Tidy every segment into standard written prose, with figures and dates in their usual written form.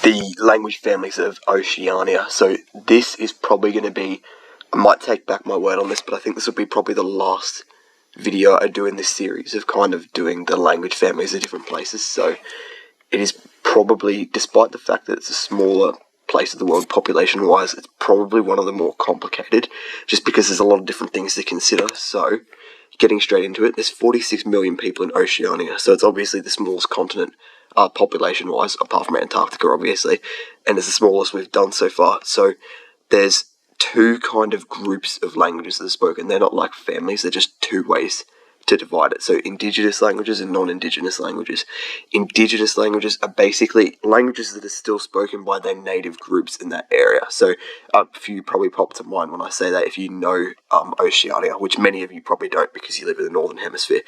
the language families of Oceania. So this is probably going to be, I might take back my word on this, but I think this will be probably the last video I do in this series of kind of doing the language families of different places. So it is probably, despite the fact that it's a smaller place of the world population wise, it's probably one of the more complicated, just because there's a lot of different things to consider. So getting straight into it, there's 46 million people in Oceania, so it's obviously the smallest continent population wise, apart from Antarctica obviously, and it's the smallest we've done so far. So there's two kind of groups of languages that are spoken. They're not like families, they're just two ways to divide it. So indigenous languages and non-indigenous languages. Indigenous languages are basically languages that are still spoken by their native groups in that area. So a few probably pop to mind when I say that, if you know Oceania, which many of you probably don't because you live in the Northern Hemisphere.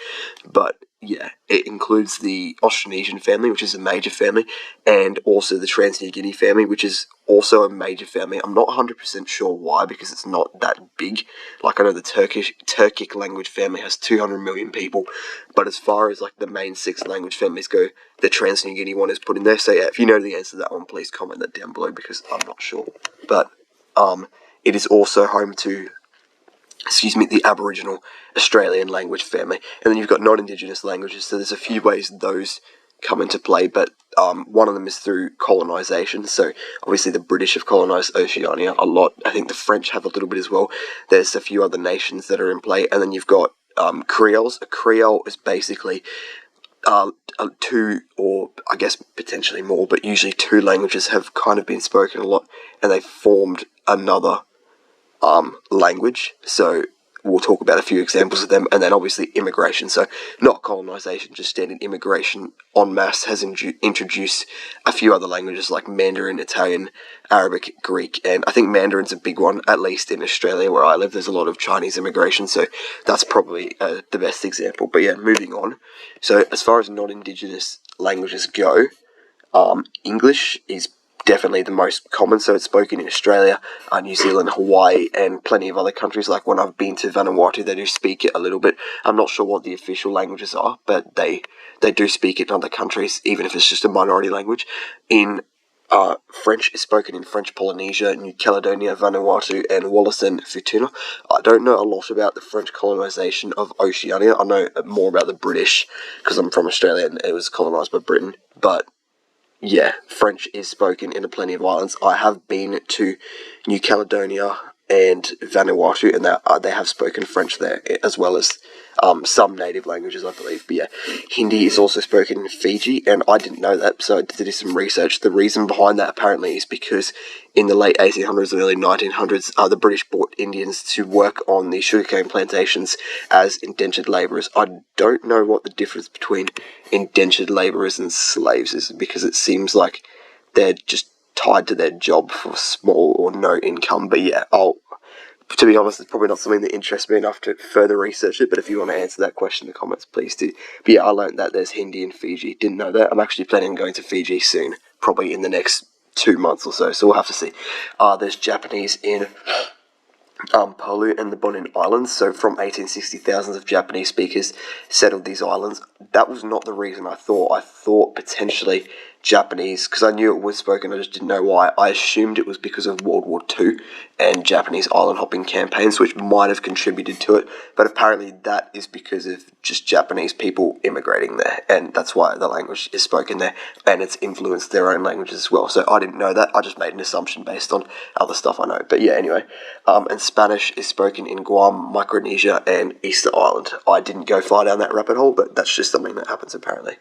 But yeah, it includes the Austronesian family, which is a major family, and also the Trans-New Guinea family, which is also a major family. I'm not 100% sure why, because it's not that big. Like, I know the Turkic language family has 200 million people, but as far as like the main 6 language families go, the Trans-New Guinea one is put in there. So yeah, if you know the answer to that one, please comment that down below, because I'm not sure. But it is also home to, the Aboriginal Australian language family. And then you've got non-indigenous languages, so there's a few ways those come into play, but one of them is through colonisation. So obviously the British have colonised Oceania a lot. I think the French have a little bit as well. There's a few other nations that are in play, and then you've got Creoles. A Creole is basically 2, or I guess potentially more, but usually 2 languages have kind of been spoken a lot, and they formed another language. So we'll talk about a few examples of them, and then obviously immigration. So not colonisation, just standard immigration en masse has introduced a few other languages like Mandarin, Italian, Arabic, Greek, and I think Mandarin's a big one, at least in Australia where I live. There's a lot of Chinese immigration, so that's probably the best example. But yeah, moving on. So as far as non-indigenous languages go, English is definitely the most common, so it's spoken in Australia, New Zealand, Hawaii, and plenty of other countries. Like when I've been to Vanuatu, they do speak it a little bit. I'm not sure what the official languages are, but they do speak it in other countries, even if it's just a minority language. In French is spoken in French Polynesia, New Caledonia, Vanuatu, and Wallis and Futuna. I don't know a lot about the French colonisation of Oceania. I know more about the British, because I'm from Australia and it was colonised by Britain, but yeah, French is spoken in plenty of islands. I have been to New Caledonia and Vanuatu, and they have spoken French there, as well as some native languages, I believe. But yeah, Hindi is also spoken in Fiji, and I didn't know that, so I did do some research. The reason behind that apparently is because in the late 1800s and early 1900s, the British brought Indians to work on the sugarcane plantations as indentured labourers. I don't know what the difference between indentured labourers and slaves is, because it seems like they're just tied to their job for small or no income. But yeah, to be honest, it's probably not something that interests me enough to further research it, but if you want to answer that question in the comments, please do. But yeah, I learned that there's Hindi in Fiji. Didn't know that. I'm actually planning on going to Fiji soon, probably in the next 2 months or so we'll have to see. There's Japanese in Palau and the Bonin Islands. So from 1860, thousands of Japanese speakers settled these islands. That was not the reason I thought. I thought potentially Japanese, because I knew it was spoken, I just didn't know why. I assumed it was because of World War II and Japanese island hopping campaigns, which might have contributed to it, but apparently that is because of just Japanese people immigrating there, and that's why the language is spoken there, and it's influenced their own languages as well. So I didn't know that, I just made an assumption based on other stuff I know. But yeah, anyway, and Spanish is spoken in Guam, Micronesia, and Easter Island. I didn't go far down that rabbit hole, but that's just something that happens apparently.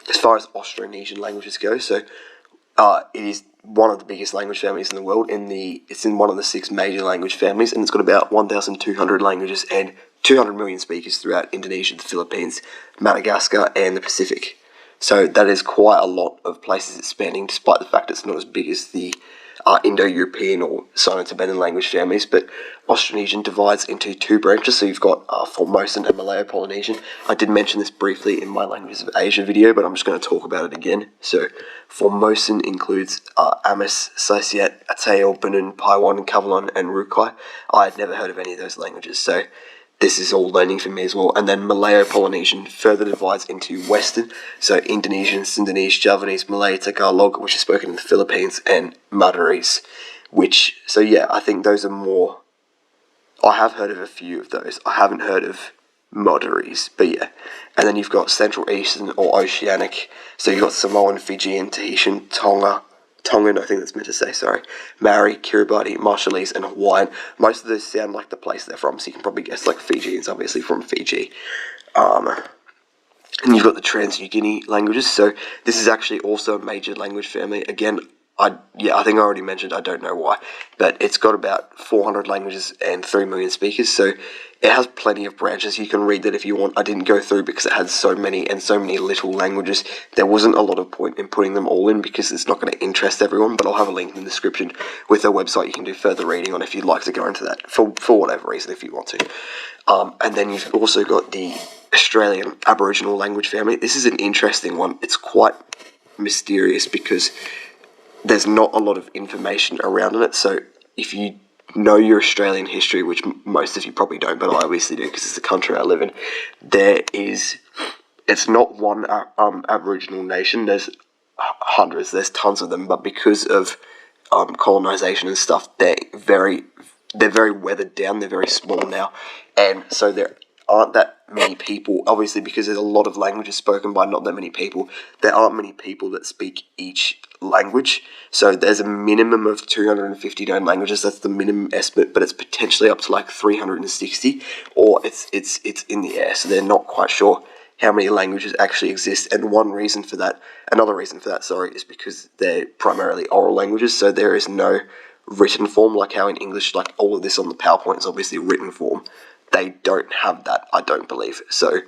As far as Austronesian languages go, so it is one of the biggest language families in the world. It's in one of the 6 major language families, and it's got about 1,200 languages and 200 million speakers throughout Indonesia, the Philippines, Madagascar, and the Pacific. So that is quite a lot of places it's spanning, despite the fact it's not as big as the Indo-European or Sino-Tibetan language families. But Austronesian divides into 2 branches, so you've got Formosan and Malayo-Polynesian. I did mention this briefly in my Languages of Asia video, but I'm just going to talk about it again. So Formosan includes Amis, Saisiat, Atayal, Bunun, Paiwan, Kavalon, and Rukai. I had never heard of any of those languages, so this is all learning for me as well. And then Malayo-Polynesian further divides into Western, so Indonesian, Sundanese, Javanese, Malay, Tagalog, which is spoken in the Philippines, and Madurese, so yeah, I think those are more, I have heard of a few of those. I haven't heard of Madurese, but yeah. And then you've got Central Eastern or Oceanic, so you've got Samoan, Fijian, Tahitian, Tongan, I think that's meant to say, sorry, Maori, Kiribati, Marshallese, and Hawaiian. Most of those sound like the place they're from, so you can probably guess, like, Fijians, obviously from Fiji. And you've got the Trans-New Guinea languages, so this is actually also a major language family. Again, I think I already mentioned, I don't know why, but it's got about 400 languages and 3 million speakers, so it has plenty of branches. You can read that if you want. I didn't go through because it had so many and so many little languages. There wasn't a lot of point in putting them all in because it's not going to interest everyone, but I'll have a link in the description with their website. You can do further reading on if you'd like to go into that, for whatever reason, if you want to. And then you've also got the Australian Aboriginal language family. This is an interesting one. It's quite mysterious because there's not a lot of information around it, so if you know your Australian history, which most of you probably don't, but I obviously do because it's the country I live in, it's not one Aboriginal nation, there's hundreds, there's tons of them, but because of colonisation and stuff, they're very weathered down, they're very small now, and so there aren't that many people, obviously because there's a lot of languages spoken by not that many people, there aren't many people that speak each language, so there's a minimum of 259 languages, that's the minimum estimate, but it's potentially up to like 360, or it's in the air, so they're not quite sure how many languages actually exist, and another reason for that, is because they're primarily oral languages, so there is no written form, like how in English, like all of this on the PowerPoint is obviously written form. They don't have that, I don't believe. So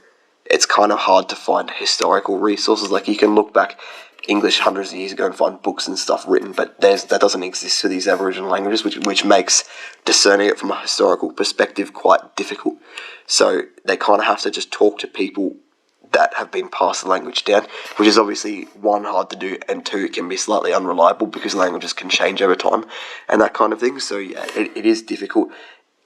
it's kind of hard to find historical resources. Like you can look back English hundreds of years ago and find books and stuff written, but that doesn't exist for these Aboriginal languages, which makes discerning it from a historical perspective quite difficult. So they kind of have to just talk to people that have been passed the language down, which is obviously, one, hard to do, and two, it can be slightly unreliable because languages can change over time and that kind of thing. So yeah, it is difficult.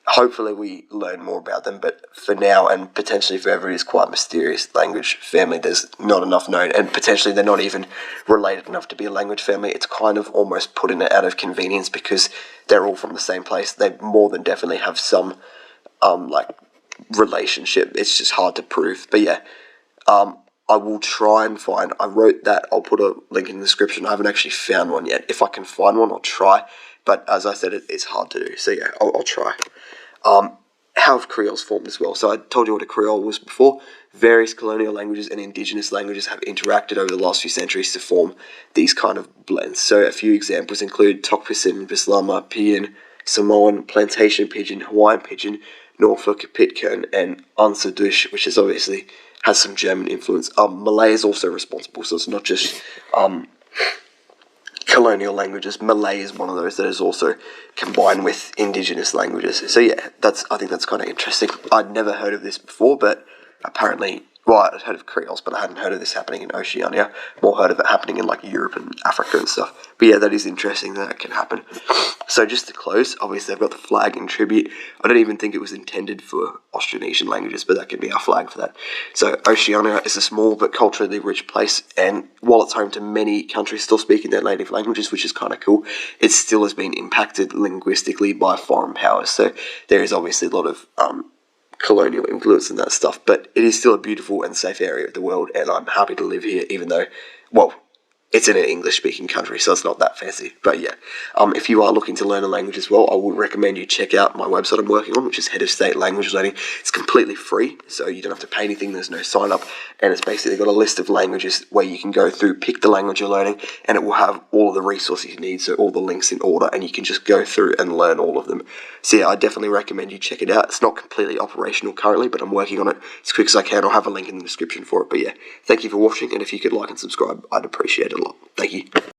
Hopefully we learn more about them, but for now and potentially forever, it is quite a mysterious language family. There's not enough known, and potentially they're not even related enough to be a language family. It's kind of almost put in it out of convenience because they're all from the same place. They more than definitely have some like relationship. It's just hard to prove. But yeah, I will try and find, I wrote that, I'll put a link in the description. I haven't actually found one yet. If I can find one, I'll try. But as I said, it's hard to do. So yeah, I'll try. How have Creoles formed as well? So I told you what a Creole was before. Various colonial languages and indigenous languages have interacted over the last few centuries to form these kind of blends. So a few examples include Tokpisin, Bislama, Pian, Samoan, Plantation Pidgin, Hawaiian Pidgin, Norfolk Pitcairn, and Unsadush, which is obviously has some German influence. Malay is also responsible, so it's not just colonial languages. Malay is one of those that is also combined with indigenous languages. So yeah, I think that's kind of interesting. I'd never heard of this before, but apparently, well, I'd heard of Creoles, but I hadn't heard of this happening in Oceania. More heard of it happening in like Europe and Africa and stuff. But yeah, that is interesting that it can happen. So just to close, obviously I've got the flag in tribute. I don't even think it was intended for Austronesian languages, but that could be our flag for that. So Oceania is a small but culturally rich place, and while it's home to many countries still speaking their native languages, which is kind of cool, it still has been impacted linguistically by foreign powers. So there is obviously a lot of colonial influence and that stuff, but it is still a beautiful and safe area of the world, and I'm happy to live here, even though, well, it's in an English-speaking country, so it's not that fancy. But yeah, if you are looking to learn a language as well, I would recommend you check out my website I'm working on, which is Head of State Language Learning. It's completely free, so you don't have to pay anything, there's no sign-up, and it's basically got a list of languages where you can go through, pick the language you're learning, and it will have all of the resources you need, so all the links in order, and you can just go through and learn all of them. So yeah, I definitely recommend you check it out. It's not completely operational currently, but I'm working on it as quick as I can. I'll have a link in the description for it. But yeah, thank you for watching, and if you could like and subscribe, I'd appreciate it a lot. Thank you.